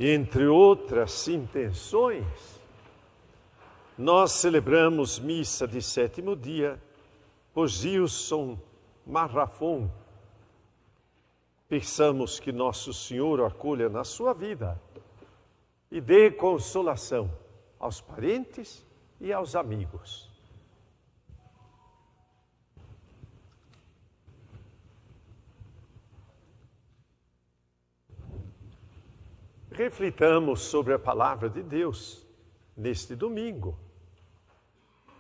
Entre outras intenções, nós celebramos missa de sétimo dia por Gilson Marrafon. Pensamos que Nosso Senhor o acolha na sua vida e dê consolação aos parentes e aos amigos. Reflitamos sobre a palavra de Deus neste domingo,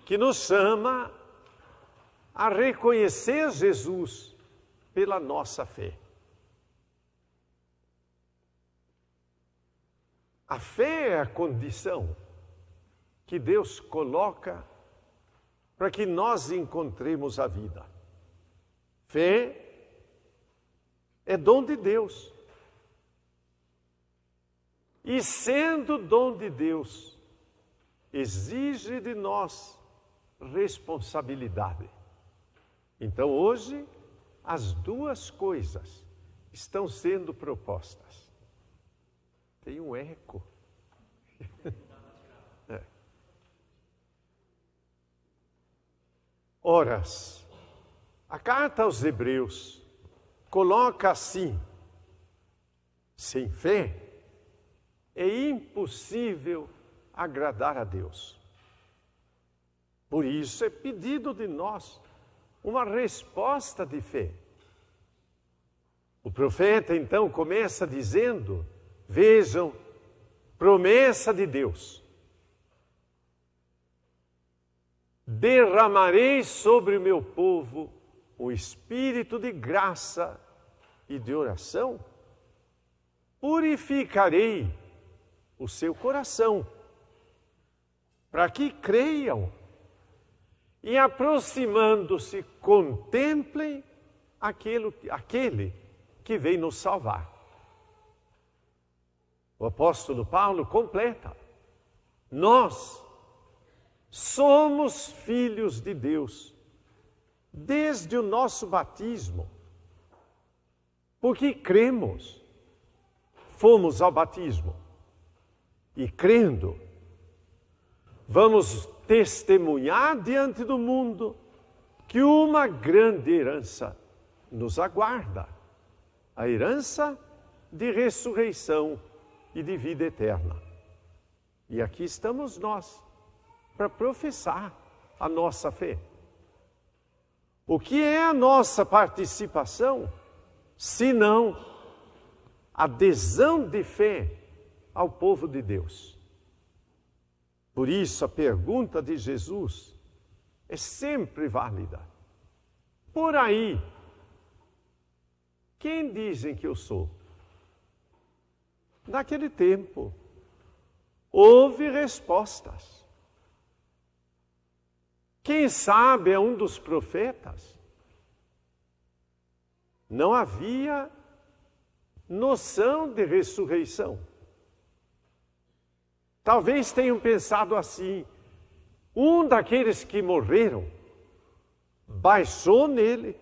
que nos chama a reconhecer Jesus pela nossa fé. A fé é a condição que Deus coloca para que nós encontremos a vida. Fé é dom de Deus. E sendo dom de Deus, exige de nós responsabilidade. Então hoje, as duas coisas estão sendo propostas. Tem um eco. É. Horas, a carta aos Hebreus coloca assim: sem fé é impossível agradar a Deus. Por isso é pedido de nós uma resposta de fé. O profeta então começa dizendo: vejam, promessa de Deus. Derramarei sobre o meu povo o espírito de graça e de oração. Purificarei o seu coração, para que creiam e, aproximando-se, contemplem aquele que vem nos salvar. O apóstolo Paulo completa: nós somos filhos de Deus desde o nosso batismo, porque cremos, fomos ao batismo. E crendo, vamos testemunhar diante do mundo que uma grande herança nos aguarda. A herança de ressurreição e de vida eterna. E aqui estamos nós, para professar a nossa fé. O que é a nossa participação, senão adesão de fé ao povo de Deus? Por isso a pergunta de Jesus é sempre válida. Por aí, quem dizem que eu sou? Naquele tempo, houve respostas. Quem sabe é um dos profetas. Não havia noção de ressurreição. Talvez tenham pensado assim: um daqueles que morreram baixou nele,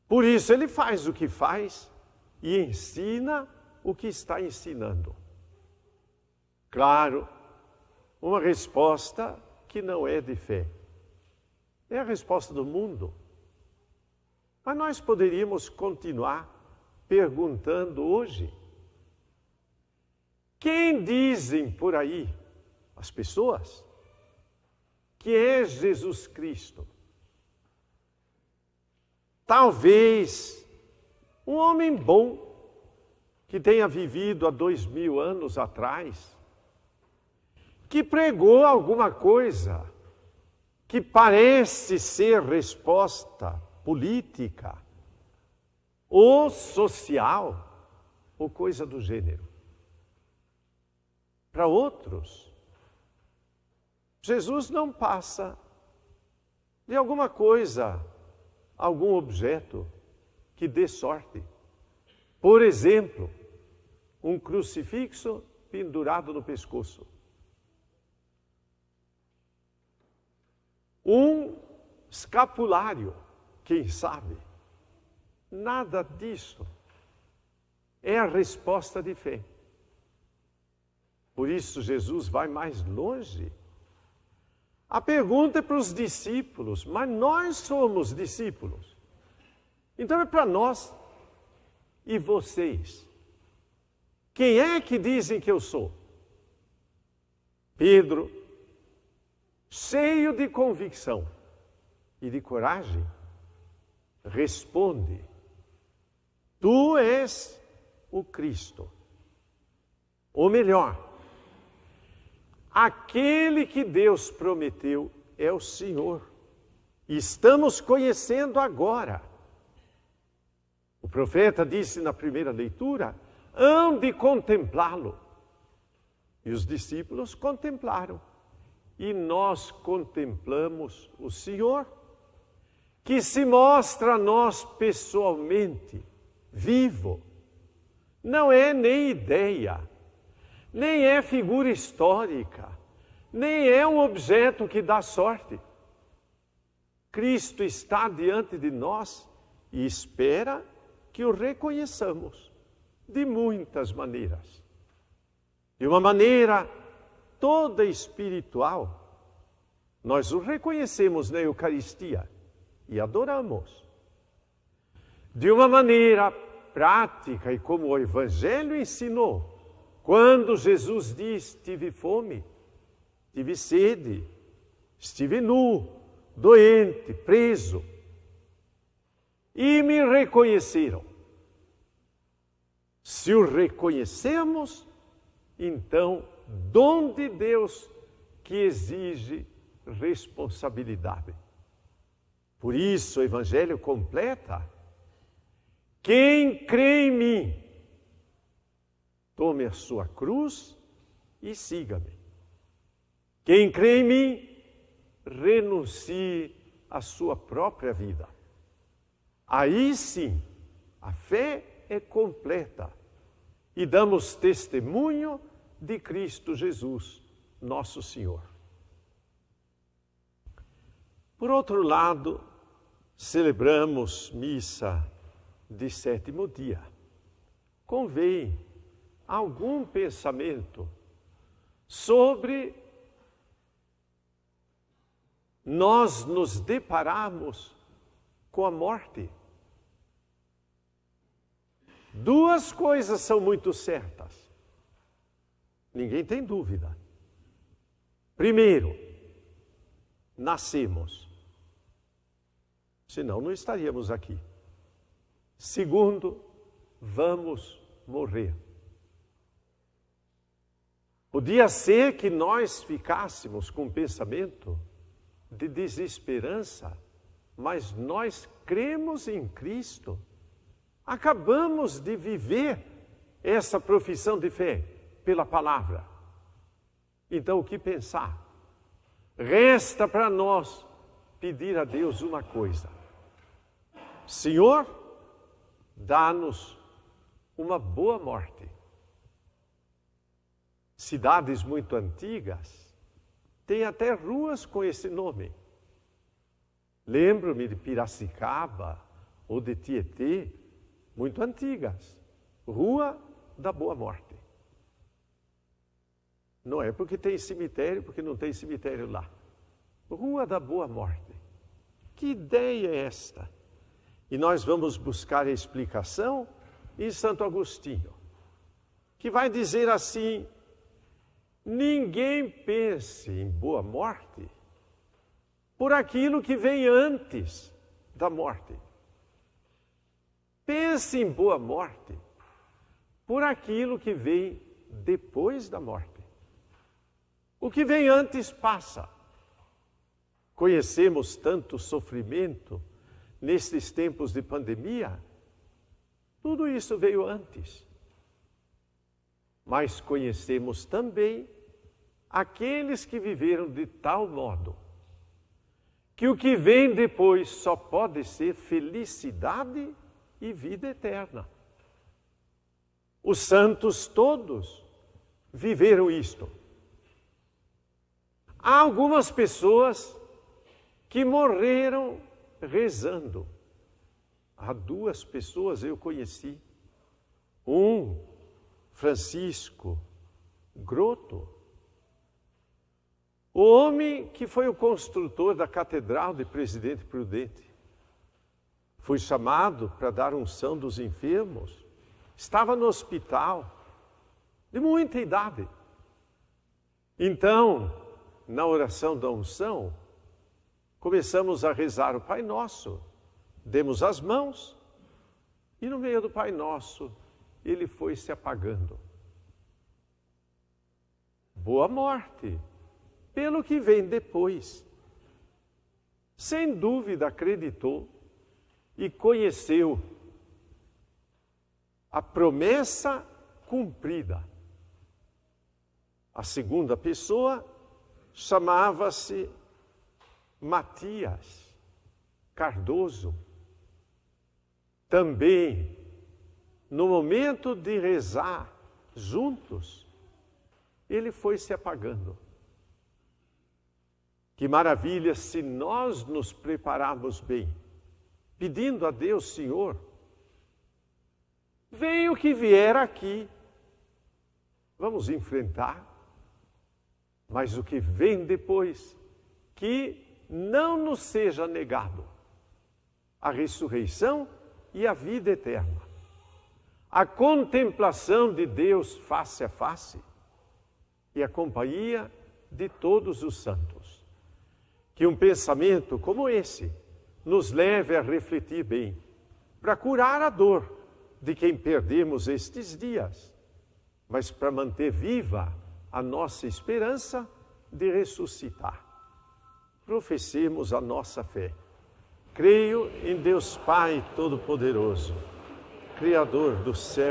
por isso ele faz o que faz e ensina o que está ensinando. Claro, uma resposta que não é de fé. É a resposta do mundo. Mas nós poderíamos continuar perguntando hoje: quem dizem por aí as pessoas que é Jesus Cristo? Talvez um homem bom que tenha vivido há 2000 anos atrás, que pregou alguma coisa que parece ser resposta política ou social ou coisa do gênero. Para outros, Jesus não passa de alguma coisa, algum objeto que dê sorte. Por exemplo, um crucifixo pendurado no pescoço. Um escapulário, quem sabe? Nada disso é a resposta de fé. Por isso Jesus vai mais longe. A pergunta é para os discípulos, mas nós somos discípulos. Então é para nós e vocês. Quem é que dizem que eu sou? Pedro, cheio de convicção e de coragem, responde: Tu és o Cristo. Ou melhor, aquele que Deus prometeu é o Senhor. E estamos conhecendo agora. O profeta disse na primeira leitura: hão de contemplá-lo. E os discípulos contemplaram. E nós contemplamos o Senhor, que se mostra a nós pessoalmente, vivo. Não é nem ideia, nem é figura histórica, nem é um objeto que dá sorte. Cristo está diante de nós e espera que o reconheçamos de muitas maneiras. De uma maneira toda espiritual, nós o reconhecemos na Eucaristia e adoramos. De uma maneira prática e como o Evangelho ensinou, quando Jesus diz: tive fome, tive sede, estive nu, doente, preso, e me reconheceram. Se o reconhecemos, então, dom de Deus que exige responsabilidade. Por isso, o Evangelho completa: quem crê em mim, tome a sua cruz e siga-me. Quem crê em mim, renuncie à sua própria vida. Aí sim, a fé é completa e damos testemunho de Cristo Jesus, nosso Senhor. Por outro lado, celebramos missa de sétimo dia. Convém algum pensamento sobre nós nos depararmos com a morte. Duas coisas são muito certas. Ninguém tem dúvida. Primeiro, nascemos. Senão não estaríamos aqui. Segundo, vamos morrer. Podia ser que nós ficássemos com um pensamento de desesperança, mas nós cremos em Cristo. Acabamos de viver essa profissão de fé pela palavra. Então, o que pensar? Resta para nós pedir a Deus uma coisa: Senhor, dá-nos uma boa morte. Cidades muito antigas têm até ruas com esse nome. Lembro-me de Piracicaba ou de Tietê, muito antigas. Rua da Boa Morte. Não é porque tem cemitério, porque não tem cemitério lá. Rua da Boa Morte. Que ideia é esta? E nós vamos buscar a explicação em Santo Agostinho, que vai dizer assim: ninguém pense em boa morte por aquilo que vem antes da morte. Pense em boa morte por aquilo que vem depois da morte. O que vem antes passa. Conhecemos tanto sofrimento nesses tempos de pandemia. Tudo isso veio antes. Mas conhecemos também aqueles que viveram de tal modo que o que vem depois só pode ser felicidade e vida eterna. Os santos todos viveram isto. Há algumas pessoas que morreram rezando. Há duas pessoas eu conheci. Um, Francisco, Grotto. O homem que foi o construtor da Catedral de Presidente Prudente foi chamado para dar unção dos enfermos. Estava no hospital, de muita idade. Então, na oração da unção, começamos a rezar o Pai Nosso. Demos as mãos e no meio do Pai Nosso, ele foi se apagando. Boa morte, pelo que vem depois. Sem dúvida acreditou e conheceu a promessa cumprida. A segunda pessoa chamava-se Matias Cardoso. Também, no momento de rezar juntos, ele foi se apagando. Que maravilha se nós nos prepararmos bem, pedindo a Deus, Senhor, venha o que vier aqui, vamos enfrentar, mas o que vem depois, que não nos seja negado a ressurreição e a vida eterna, a contemplação de Deus face a face e a companhia de todos os santos. Que um pensamento como esse nos leve a refletir bem, para curar a dor de quem perdemos estes dias, mas para manter viva a nossa esperança de ressuscitar. Professemos a nossa fé. Creio em Deus Pai Todo-Poderoso, Criador do céu e